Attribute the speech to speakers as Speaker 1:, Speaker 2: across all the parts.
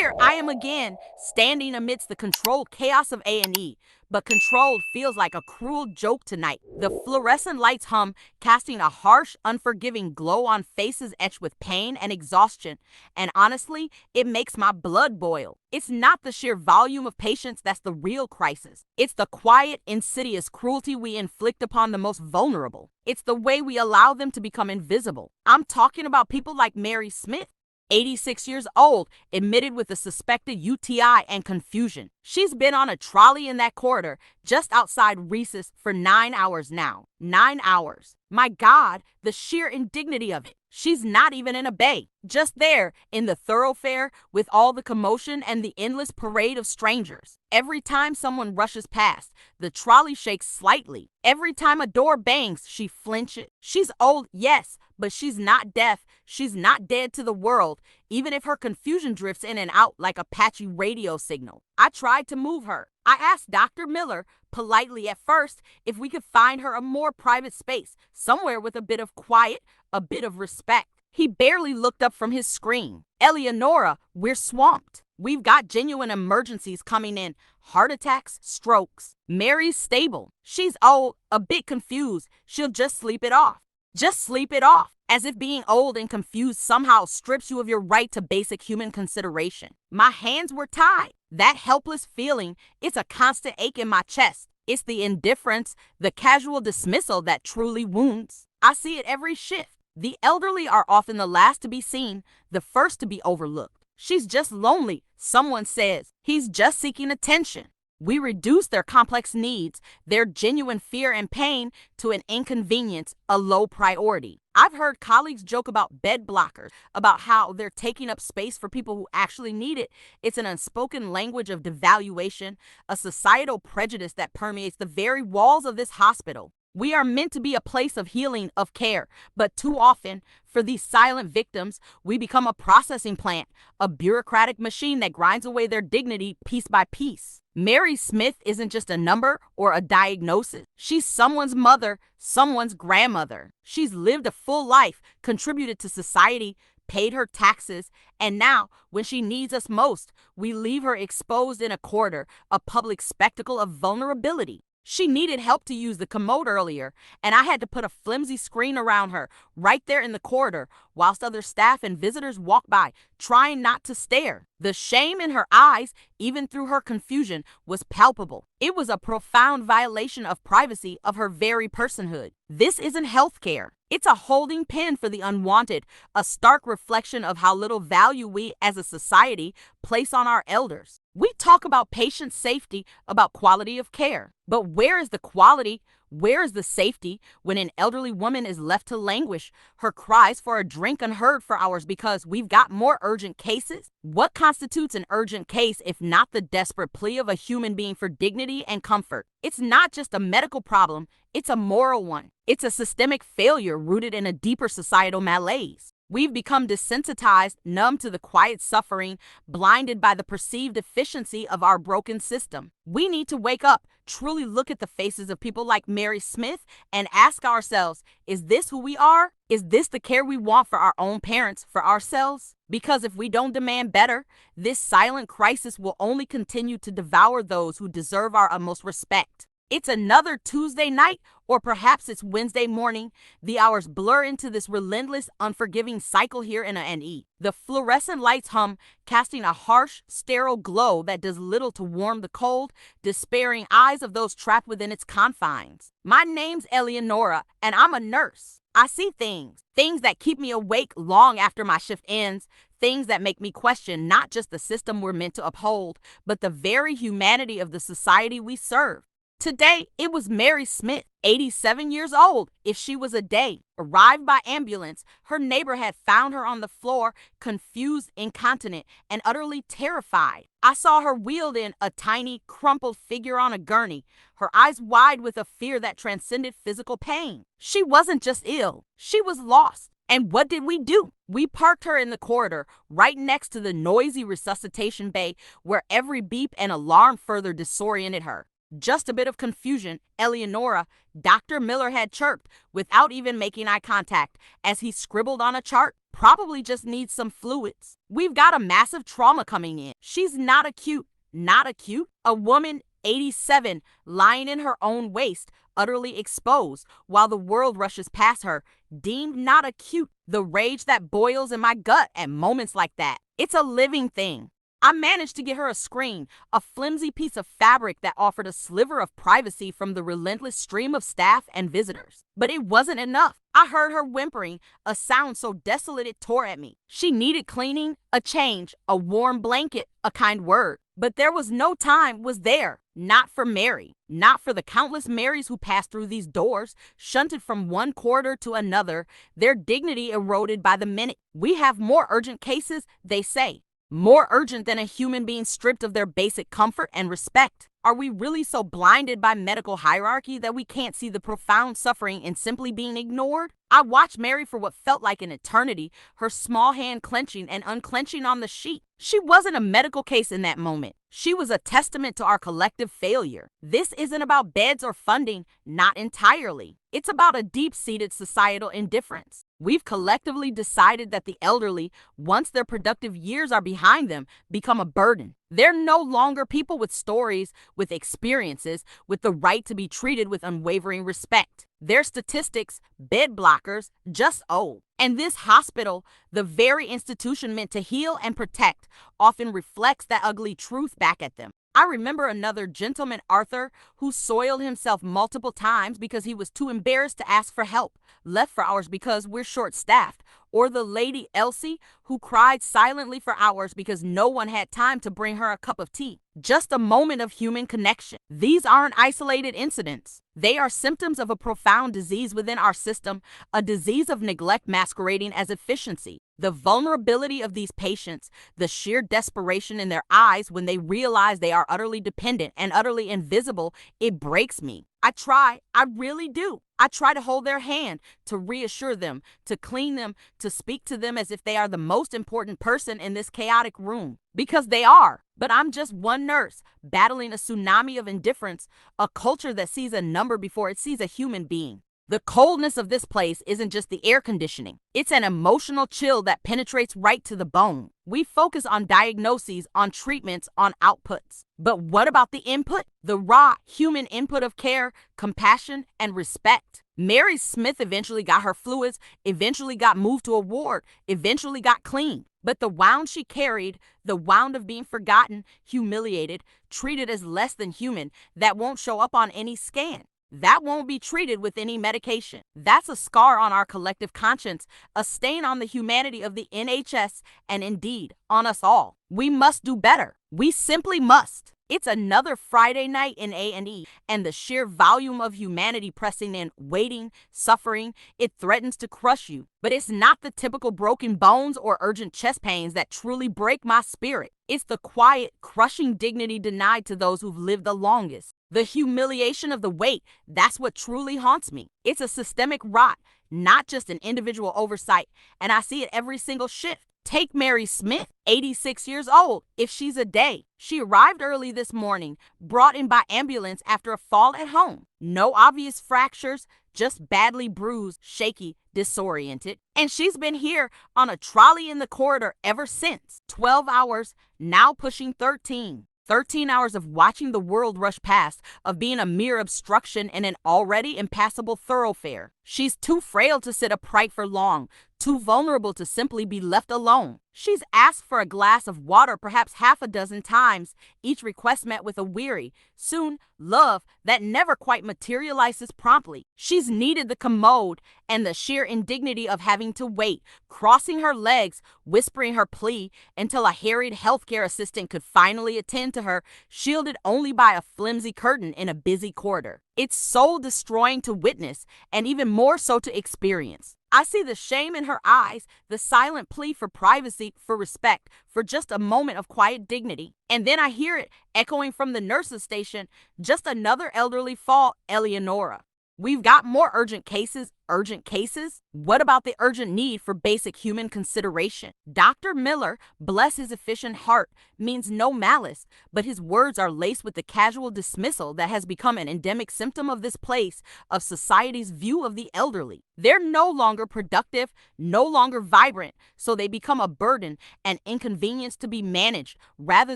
Speaker 1: Here I am again, standing amidst the controlled chaos of A&E. But controlled feels like a cruel joke tonight. The fluorescent lights hum, casting a harsh, unforgiving glow on faces etched with pain and exhaustion. And honestly, it makes my blood boil. It's not the sheer volume of patients that's the real crisis. It's the quiet, insidious cruelty we inflict upon the most vulnerable. It's the way we allow them to become invisible. I'm talking about people like Mary Smith. 86 years old, admitted with a suspected UTI and confusion. She's been on a trolley in that corridor just outside Reese's for 9 hours now. 9 hours. My God, the sheer indignity of it. She's not even in a bay, just there in the thoroughfare with all the commotion and the endless parade of strangers. Every time someone rushes past, the trolley shakes slightly. Every time a door bangs, she flinches. She's old, yes, but she's not deaf. She's not dead to the world, even if her confusion drifts in and out like a patchy radio signal. I tried to move her. I asked Dr. Miller, politely at first, if we could find her a more private space, somewhere with a bit of quiet, a bit of respect. He barely looked up from his screen. Eleonora, we're swamped. We've got genuine emergencies coming in. Heart attacks, strokes. Mary's stable. She's old, a bit confused. She'll just sleep it off. Just sleep it off. As if being old and confused somehow strips you of your right to basic human consideration. My hands were tied. That helpless feeling, it's a constant ache in my chest. It's the indifference, the casual dismissal that truly wounds. I see it every shift. The elderly are often the last to be seen, the first to be overlooked. She's just lonely, someone says. He's just seeking attention. We reduce their complex needs, their genuine fear and pain, to an inconvenience, a low priority. I've heard colleagues joke about bed blockers, about how they're taking up space for people who actually need it. It's an unspoken language of devaluation, a societal prejudice that permeates the very walls of this hospital. We are meant to be a place of healing, of care, but too often, for these silent victims, we become a processing plant, a bureaucratic machine that grinds away their dignity piece by piece. Mary Smith isn't just a number or a diagnosis. She's someone's mother, someone's grandmother. She's lived a full life, contributed to society, paid her taxes, and now, when she needs us most, we leave her exposed in a corridor, a public spectacle of vulnerability. She needed help to use the commode earlier, and I had to put a flimsy screen around her, right there in the corridor, whilst other staff and visitors walked by, trying not to stare. The shame in her eyes, even through her confusion, was palpable. It was a profound violation of privacy, of her very personhood. This isn't healthcare. It's a holding pen for the unwanted, a stark reflection of how little value we, as a society, place on our elders. We talk about patient safety, about quality of care. But where is the quality? Where is the safety when an elderly woman is left to languish, her cries for a drink unheard for hours because we've got more urgent cases? What constitutes an urgent case if not the desperate plea of a human being for dignity and comfort? It's not just a medical problem, it's a moral one. It's a systemic failure rooted in a deeper societal malaise. We've become desensitized, numb to the quiet suffering, blinded by the perceived efficiency of our broken system. We need to wake up, truly look at the faces of people like Mary Smith, and ask ourselves, is this who we are? Is this the care we want for our own parents, for ourselves? Because if we don't demand better, this silent crisis will only continue to devour those who deserve our utmost respect. It's another Tuesday night, or perhaps it's Wednesday morning. The hours blur into this relentless, unforgiving cycle here in A&E. The fluorescent lights hum, casting a harsh, sterile glow that does little to warm the cold, despairing eyes of those trapped within its confines. My name's Eleonora, and I'm a nurse. I see things that keep me awake long after my shift ends, things that make me question not just the system we're meant to uphold, but the very humanity of the society we serve. Today, it was Mary Smith, 87 years old, if she was a day. Arrived by ambulance, her neighbor had found her on the floor, confused, incontinent, and utterly terrified. I saw her wheeled in, a tiny, crumpled figure on a gurney, her eyes wide with a fear that transcended physical pain. She wasn't just ill, she was lost. And what did we do? We parked her in the corridor, right next to the noisy resuscitation bay, where every beep and alarm further disoriented her. Just a bit of confusion, Eleonora, Dr. Miller had chirped, without even making eye contact, as he scribbled on a chart, probably just needs some fluids. We've got a massive trauma coming in. She's not acute. Not acute? A woman, 87, lying in her own waste, utterly exposed, while the world rushes past her, deemed not acute. The rage that boils in my gut at moments like that. It's a living thing. I managed to get her a screen, a flimsy piece of fabric that offered a sliver of privacy from the relentless stream of staff and visitors. But it wasn't enough. I heard her whimpering, a sound so desolate it tore at me. She needed cleaning, a change, a warm blanket, a kind word. But there was no time, was there? Not for Mary. Not for the countless Marys who passed through these doors, shunted from one corridor to another, their dignity eroded by the minute. We have more urgent cases, they say. More urgent than a human being stripped of their basic comfort and respect. Are we really so blinded by medical hierarchy that we can't see the profound suffering in simply being ignored? I watched Mary for what felt like an eternity, her small hand clenching and unclenching on the sheet. She wasn't a medical case in that moment. She was a testament to our collective failure. This isn't about beds or funding, not entirely. It's about a deep-seated societal indifference. We've collectively decided that the elderly, once their productive years are behind them, become a burden. They're no longer people with stories, with experiences, with the right to be treated with unwavering respect. They're statistics, bed blockers, just old. And this hospital, the very institution meant to heal and protect, often reflects that ugly truth back at them. I remember another gentleman, Arthur, who soiled himself multiple times because he was too embarrassed to ask for help, left for hours because we're short-staffed, or the lady Elsie, who cried silently for hours because no one had time to bring her a cup of tea. Just a moment of human connection. These aren't isolated incidents. They are symptoms of a profound disease within our system, a disease of neglect masquerading as efficiency. The vulnerability of these patients, the sheer desperation in their eyes when they realize they are utterly dependent and utterly invisible, it breaks me. I really do. I try to hold their hand, to reassure them, to clean them, to speak to them as if they are the most important person in this chaotic room. Because they are. But I'm just one nurse, battling a tsunami of indifference, a culture that sees a number before it sees a human being. The coldness of this place isn't just the air conditioning. It's an emotional chill that penetrates right to the bone. We focus on diagnoses, on treatments, on outputs. But what about the input? The raw human input of care, compassion, and respect. Mary Smith eventually got her fluids, eventually got moved to a ward, eventually got clean. But the wound she carried, the wound of being forgotten, humiliated, treated as less than human, that won't show up on any scan. That won't be treated with any medication. That's a scar on our collective conscience, a stain on the humanity of the NHS, and indeed, on us all. We must do better. We simply must. It's another Friday night in A&E, and the sheer volume of humanity pressing in, waiting, suffering, it threatens to crush you. But it's not the typical broken bones or urgent chest pains that truly break my spirit. It's the quiet, crushing dignity denied to those who've lived the longest. The humiliation of the wait, that's what truly haunts me. It's a systemic rot, not just an individual oversight, and I see it every single shift. Take Mary Smith, 86 years old, if she's a day. She arrived early this morning, brought in by ambulance after a fall at home. No obvious fractures, just badly bruised, shaky, disoriented. And she's been here on a trolley in the corridor ever since. 12 hours, now pushing 13. 13 hours of watching the world rush past, of being a mere obstruction in an already impassable thoroughfare. She's too frail to sit upright for long, too vulnerable to simply be left alone. She's asked for a glass of water perhaps half a dozen times, each request met with a weary, soon, love that never quite materializes promptly. She's needed the commode and the sheer indignity of having to wait, crossing her legs, whispering her plea until a harried healthcare assistant could finally attend to her, shielded only by a flimsy curtain in a busy corridor. It's soul-destroying to witness, and even more so to experience. I see the shame in her eyes, the silent plea for privacy, for respect, for just a moment of quiet dignity. And then I hear it echoing from the nurse's station, just another elderly fall, Eleonora. We've got more urgent cases, urgent cases? What about the urgent need for basic human consideration? Dr. Miller, bless his efficient heart, means no malice, but his words are laced with the casual dismissal that has become an endemic symptom of this place, of society's view of the elderly. They're no longer productive, no longer vibrant, so they become a burden, an inconvenience to be managed, rather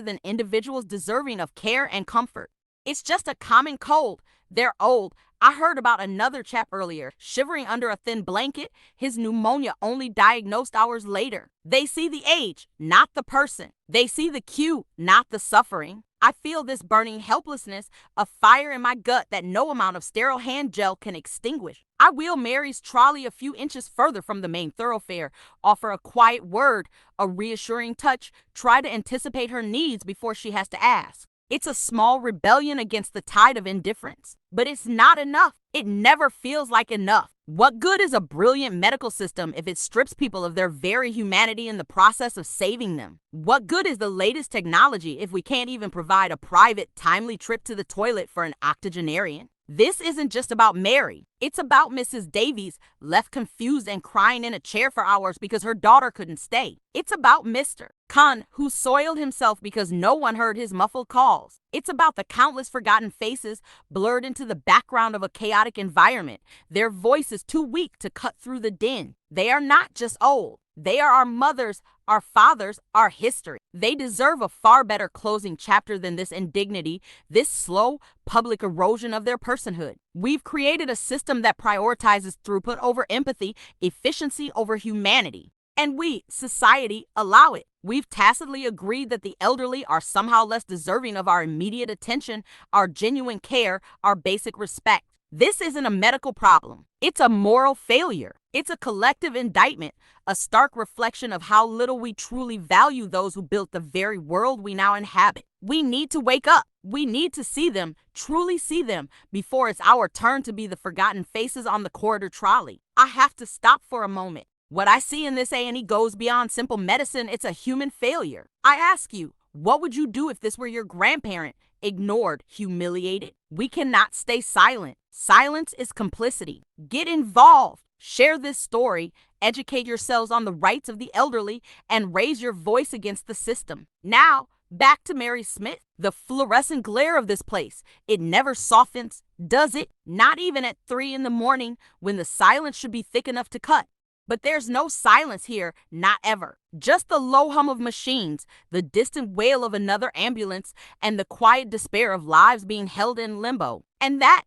Speaker 1: than individuals deserving of care and comfort. It's just a common cold. They're old. I heard about another chap earlier, shivering under a thin blanket, his pneumonia only diagnosed hours later. They see the age, not the person. They see the cue, not the suffering. I feel this burning helplessness, a fire in my gut that no amount of sterile hand gel can extinguish. I wheel Mary's trolley a few inches further from the main thoroughfare, offer a quiet word, a reassuring touch, try to anticipate her needs before she has to ask. It's a small rebellion against the tide of indifference, but it's not enough. It never feels like enough. What good is a brilliant medical system if it strips people of their very humanity in the process of saving them? What good is the latest technology if we can't even provide a private, timely trip to the toilet for an octogenarian? This isn't just about Mary. It's about Mrs. Davies, left confused and crying in a chair for hours because her daughter couldn't stay. It's about Mr. Khan, who soiled himself because no one heard his muffled calls. It's about the countless forgotten faces blurred into the background of a chaotic environment, their voices too weak to cut through the din. They are not just old. They are our mothers, our fathers, our history. They deserve a far better closing chapter than this indignity, this slow, public erosion of their personhood. We've created a system that prioritizes throughput over empathy, efficiency over humanity. And we, society, allow it. We've tacitly agreed that the elderly are somehow less deserving of our immediate attention, our genuine care, our basic respect. This isn't a medical problem. It's a moral failure. It's a collective indictment, a stark reflection of how little we truly value those who built the very world we now inhabit. We need to wake up. We need to see them, truly see them, before it's our turn to be the forgotten faces on the corridor trolley. I have to stop for a moment. What I see in this A&E goes beyond simple medicine. It's a human failure. I ask you, what would you do if this were your grandparent? Ignored, humiliated? We cannot stay silent. Silence is complicity. Get involved. Share this story, educate yourselves on the rights of the elderly, and raise your voice against the system. Now, back to Mary Smith. The fluorescent glare of this place, it never softens, does it? Not even at 3 in the morning when the silence should be thick enough to cut. But there's no silence here, not ever. Just the low hum of machines, the distant wail of another ambulance, and the quiet despair of lives being held in limbo. And that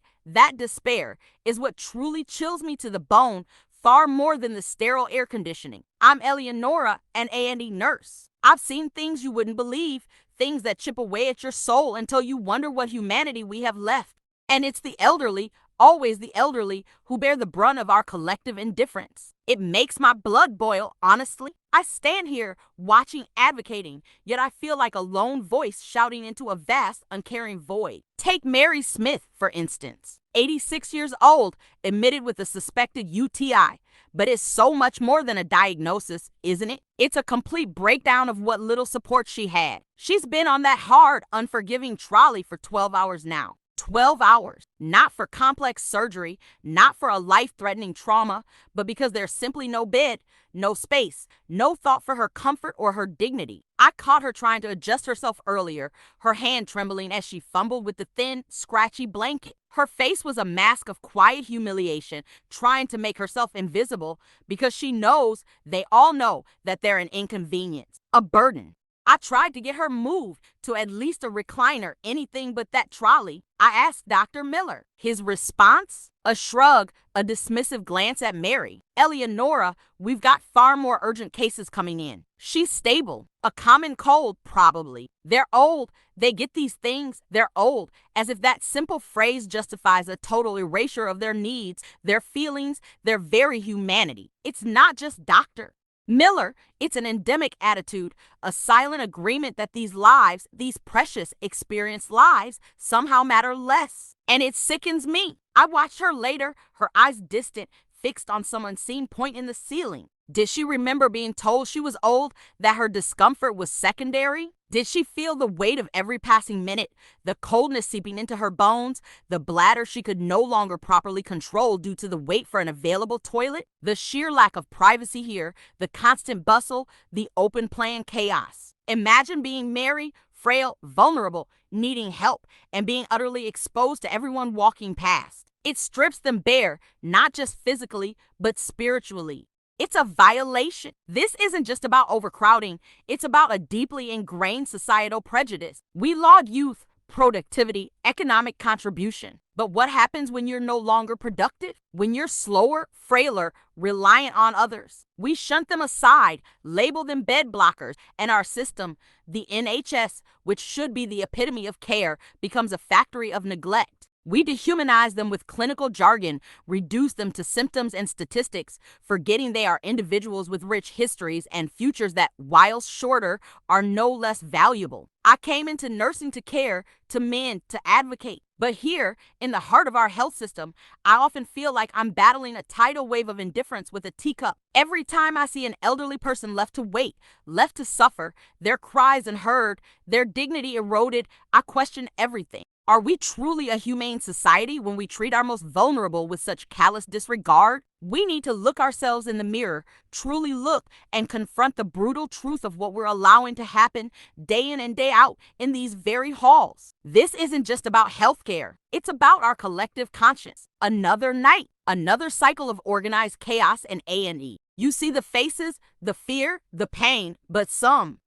Speaker 1: despair is what truly chills me to the bone, far more than the sterile air conditioning. I'm Eleonora, an A&E nurse. I've seen things you wouldn't believe, things that chip away at your soul until you wonder what humanity we have left. And it's the elderly, always the elderly, who bear the brunt of our collective indifference. It makes my blood boil, honestly. I stand here watching, advocating, yet I feel like a lone voice shouting into a vast, uncaring void. Take Mary Smith, for instance. 86 years old, admitted with a suspected UTI. But it's so much more than a diagnosis, isn't it? It's a complete breakdown of what little support she had. She's been on that hard, unforgiving trolley for 12 hours now. 12 hours, not for complex surgery, not for a life-threatening trauma, but because there's simply no bed, no space, no thought for her comfort or her dignity. I caught her trying to adjust herself earlier, her hand trembling as she fumbled with the thin, scratchy blanket. Her face was a mask of quiet humiliation, trying to make herself invisible because she knows, they all know, that they're an inconvenience, a burden. I tried to get her moved to at least a recliner, anything but that trolley. I asked Dr. Miller. His response? A shrug, a dismissive glance at Mary. Eleonora, we've got far more urgent cases coming in. She's stable. A common cold, probably. They're old. They get these things. They're old. As if that simple phrase justifies a total erasure of their needs, their feelings, their very humanity. It's not just doctor Miller, it's an endemic attitude, a silent agreement that these lives, these precious, experienced lives, somehow matter less. And it sickens me. I watched her later, her eyes distant, fixed on some unseen point in the ceiling. Did she remember being told she was old, that her discomfort was secondary? Did she feel the weight of every passing minute, the coldness seeping into her bones, the bladder she could no longer properly control due to the wait for an available toilet? The sheer lack of privacy here, the constant bustle, the open plan chaos. Imagine being Mary, frail, vulnerable, needing help, and being utterly exposed to everyone walking past. It strips them bare, not just physically, but spiritually. It's a violation. This isn't just about overcrowding, it's about a deeply ingrained societal prejudice. We laud youth, productivity, economic contribution. But what happens when you're no longer productive? When you're slower, frailer, reliant on others? We shunt them aside, label them bed blockers, and our system, the NHS, which should be the epitome of care, becomes a factory of neglect. We dehumanize them with clinical jargon, reduce them to symptoms and statistics, forgetting they are individuals with rich histories and futures that, while shorter, are no less valuable. I came into nursing to care, to mend, to advocate. But here, in the heart of our health system, I often feel like I'm battling a tidal wave of indifference with a teacup. Every time I see an elderly person left to wait, left to suffer, their cries unheard, their dignity eroded, I question everything. Are we truly a humane society when we treat our most vulnerable with such callous disregard? We need to look ourselves in the mirror, truly look, and confront the brutal truth of what we're allowing to happen day in and day out in these very halls. This isn't just about healthcare. It's about our collective conscience. Another night, another cycle of organized chaos and A&E. You see the faces, the fear, the pain, but some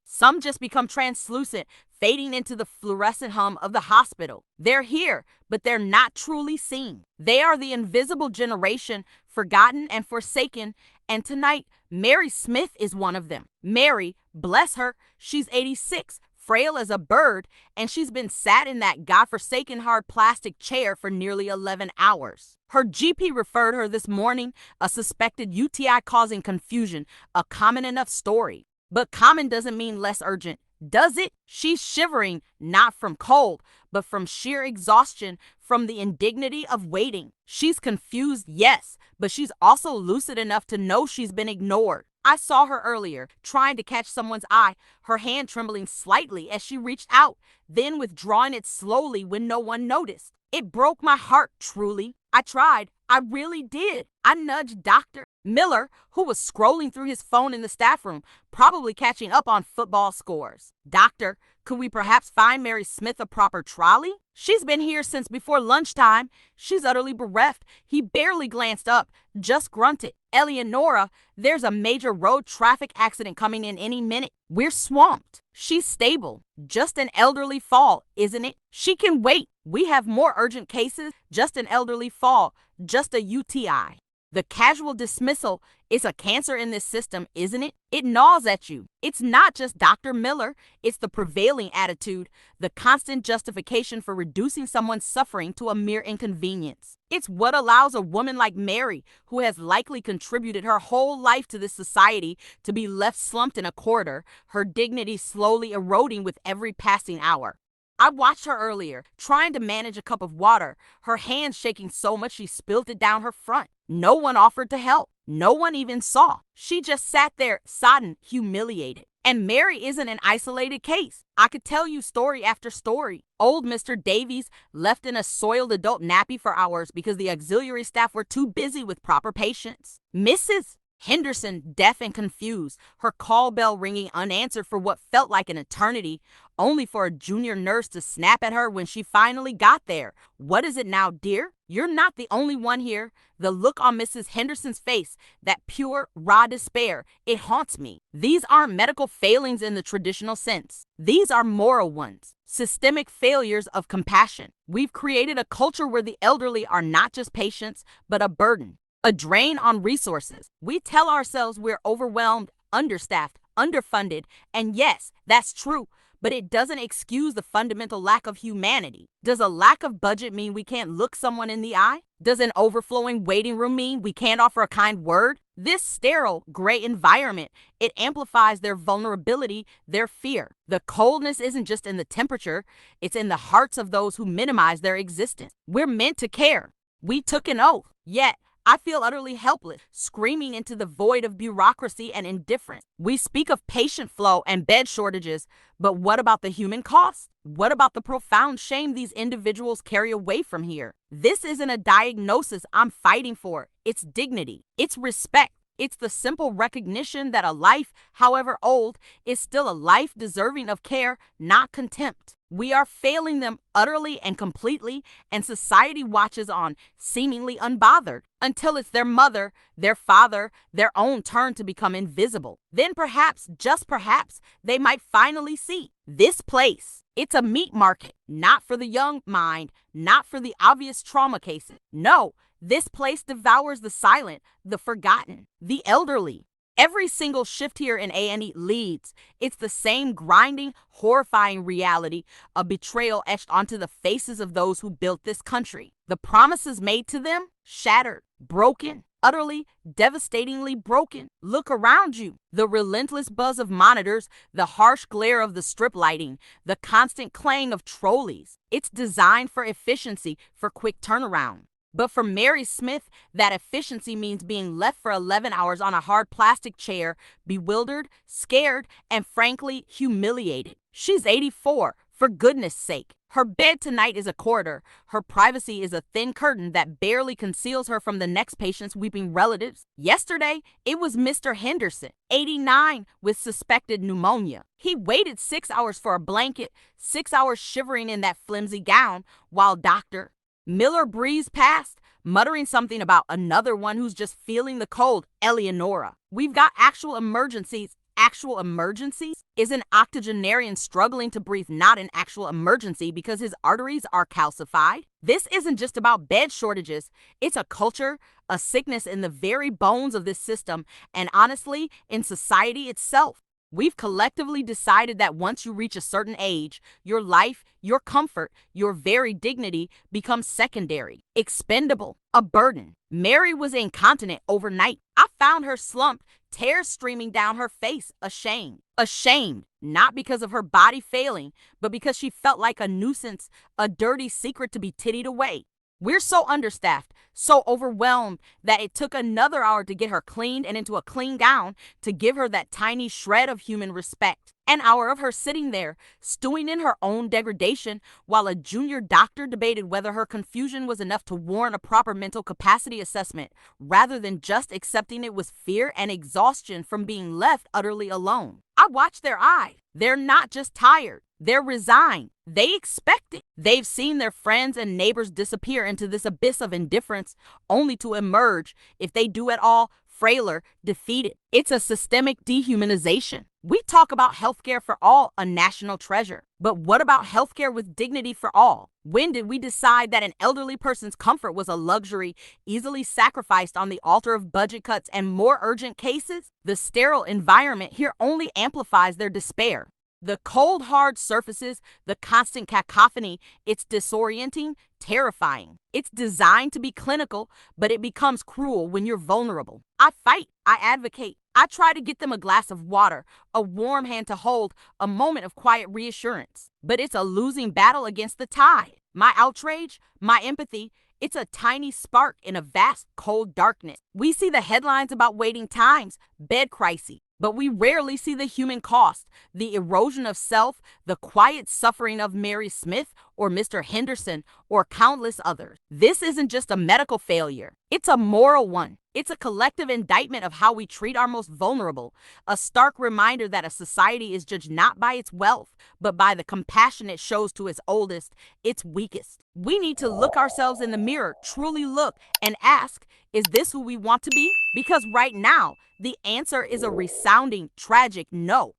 Speaker 1: just become translucent, fading into the fluorescent hum of the hospital. They're here, but they're not truly seen. They are the invisible generation, forgotten and forsaken, and tonight, Mary Smith is one of them. Mary, bless her, she's 86, frail as a bird, and she's been sat in that godforsaken hard plastic chair for nearly 11 hours. Her GP referred her this morning, a suspected UTI causing confusion, a common enough story. But common doesn't mean less urgent, does it? She's shivering, not from cold, but from sheer exhaustion, from the indignity of waiting. She's confused, yes, but she's also lucid enough to know she's been ignored. I saw her earlier, trying to catch someone's eye, her hand trembling slightly as she reached out, then withdrawing it slowly when no one noticed. It broke my heart, truly. I tried. I really did. I nudged Dr. Miller, who was scrolling through his phone in the staff room, probably catching up on football scores. Doctor, could we perhaps find Mary Smith a proper trolley? She's been here since before lunchtime. She's utterly bereft. He barely glanced up, just grunted. Eleonora, there's a major road traffic accident coming in any minute. We're swamped. She's stable. Just an elderly fall, isn't it? She can wait. We have more urgent cases. Just an elderly fall. Just a UTI. The casual dismissal is a cancer in this system, isn't it? It gnaws at you. It's not just Dr. Miller. It's the prevailing attitude, the constant justification for reducing someone's suffering to a mere inconvenience. It's what allows a woman like Mary, who has likely contributed her whole life to this society, to be left slumped in a corridor, her dignity slowly eroding with every passing hour. I watched her earlier, trying to manage a cup of water, her hands shaking so much she spilled it down her front. No one offered to help. No one even saw. She just sat there, sodden, humiliated. And Mary isn't an isolated case. I could tell you story after story. Old Mr. Davies left in a soiled adult nappy for hours because the auxiliary staff were too busy with proper patients. Mrs. Henderson, deaf and confused, her call bell ringing unanswered for what felt like an eternity, only for a junior nurse to snap at her when she finally got there. What is it now, dear? You're not the only one here. The look on Mrs. Henderson's face, that pure, raw despair, it haunts me. These aren't medical failings in the traditional sense. These are moral ones. Systemic failures of compassion. We've created a culture where the elderly are not just patients, but a burden. A drain on resources. We tell ourselves we're overwhelmed, understaffed, underfunded, and yes, that's true, but it doesn't excuse the fundamental lack of humanity. Does a lack of budget mean we can't look someone in the eye? Does an overflowing waiting room mean we can't offer a kind word? This sterile, gray environment, it amplifies their vulnerability, their fear. The coldness isn't just in the temperature, it's in the hearts of those who minimize their existence. We're meant to care. We took an oath, yet I feel utterly helpless, screaming into the void of bureaucracy and indifference. We speak of patient flow and bed shortages, but what about the human cost? What about the profound shame these individuals carry away from here? This isn't a diagnosis I'm fighting for. It's dignity. It's respect. It's the simple recognition that a life, however old, is still a life deserving of care, not contempt. We are failing them utterly and completely, and society watches on, seemingly unbothered, until it's their mother, their father, their own turn to become invisible. Then perhaps, just perhaps, they might finally see this place. It's a meat market, not for the young mind, not for the obvious trauma cases. No, this place devours the silent, the forgotten, the elderly. Every single shift here in A&E leads. It's the same grinding, horrifying reality, a betrayal etched onto the faces of those who built this country. The promises made to them, shattered, broken, utterly, devastatingly broken. Look around you. The relentless buzz of monitors, the harsh glare of the strip lighting, the constant clang of trolleys. It's designed for efficiency, for quick turnaround. But for Mary Smith, that efficiency means being left for 11 hours on a hard plastic chair, bewildered, scared, and frankly, humiliated. She's 84, for goodness sake. Her bed tonight is a corridor. Her privacy is a thin curtain that barely conceals her from the next patient's weeping relatives. Yesterday, it was Mr. Henderson, 89, with suspected pneumonia. He waited 6 hours for a blanket, 6 hours shivering in that flimsy gown, while Dr. Miller breezed past, muttering something about another one who's just feeling the cold, Eleonora. We've got actual emergencies. Actual emergencies? Is an octogenarian struggling to breathe not an actual emergency because his arteries are calcified? This isn't just about bed shortages. It's a culture, a sickness in the very bones of this system, and honestly, in society itself. We've collectively decided that once you reach a certain age, your life, your comfort, your very dignity becomes secondary, expendable, a burden. Mary was incontinent overnight. I found her slumped, tears streaming down her face, ashamed. Ashamed, not because of her body failing, but because she felt like a nuisance, a dirty secret to be tittied away. We're so understaffed, so overwhelmed that it took another hour to get her cleaned and into a clean gown to give her that tiny shred of human respect. An hour of her sitting there, stewing in her own degradation, while a junior doctor debated whether her confusion was enough to warrant a proper mental capacity assessment, rather than just accepting it with fear and exhaustion from being left utterly alone. I watched their eyes. They're not just tired. They're resigned. They expect it. They've seen their friends and neighbors disappear into this abyss of indifference, only to emerge, if they do at all, frailer, defeated. It's a systemic dehumanization. We talk about healthcare for all, a national treasure. But what about healthcare with dignity for all? When did we decide that an elderly person's comfort was a luxury easily sacrificed on the altar of budget cuts and more urgent cases? The sterile environment here only amplifies their despair. The cold, hard surfaces, the constant cacophony, it's disorienting, terrifying. It's designed to be clinical, but it becomes cruel when you're vulnerable. I fight, I advocate. I try to get them a glass of water, a warm hand to hold, a moment of quiet reassurance. But it's a losing battle against the tide. My outrage, my empathy, it's a tiny spark in a vast, cold darkness. We see the headlines about waiting times, bed crises, but we rarely see the human cost, the erosion of self, the quiet suffering of Mary Smith or Mr. Henderson or countless others. This isn't just a medical failure. It's a moral one. It's a collective indictment of how we treat our most vulnerable, a stark reminder that a society is judged not by its wealth, but by the compassion it shows to its oldest, its weakest. We need to look ourselves in the mirror, truly look, and ask, is this who we want to be? Because right now, the answer is a resounding, tragic no.